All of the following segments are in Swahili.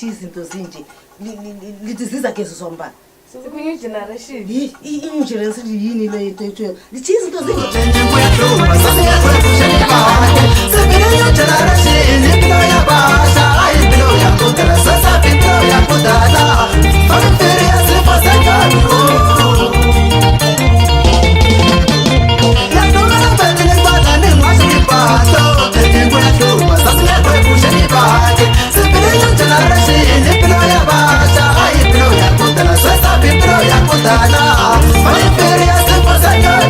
izinto zinje lithi zizageza sombane Sikunye generation. New generation yini le into lithi izinto zinje kuyaduma sasiyakwekushelibake sebileyo generation impilo yabasha impilo yakudala sasabi impilo yakudala famifiri yasifasengalo yadumela mbetini kwadani mwashilipato kuyaduma sasiyakwekushelibake sebileyo generation impilo yabasha impilo yakudala sasabi impilo yakudala famifiri yasifasengalo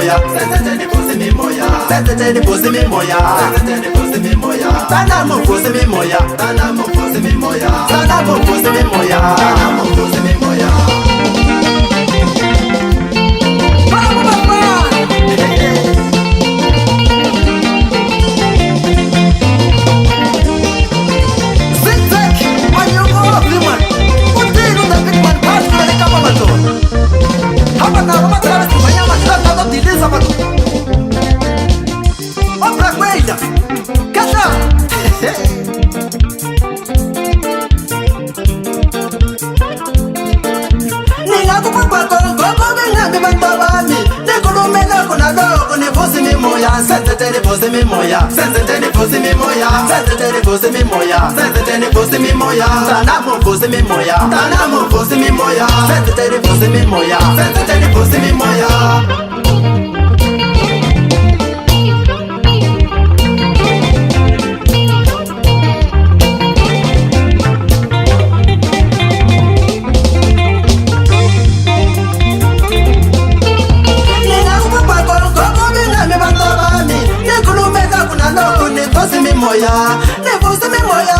moya, senzeteni pusi mi moya, senzeteni pusi mi moya, senzeteni pusi mi moya, tana mu pusi mi moya, tana mu pusi mi moya, tana mu pusi mi moya, tana mu pusi mi moya. Senzeteni pusi mi moya, senzeteni pusi mi moya, senzeteni pusi mi moya, senzeteni pusi mi moya, tana mu pusi mi moya, tana mu pusi mi moya, senzeteni pusi mi moya, senzeteni pusi mi moya. Moya, nevusi mi moya,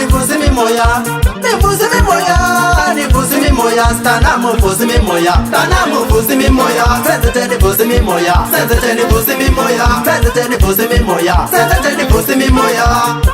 nevusi mi moya, nevusi mi moya, nevusi mi moya, stana mu pusi mi moya, stana mu pusi mi moya, senzeteni pusi mi moya, senzeteni pusi mi moya, senzeteni pusi mi moya, senzeteni pusi mi moya.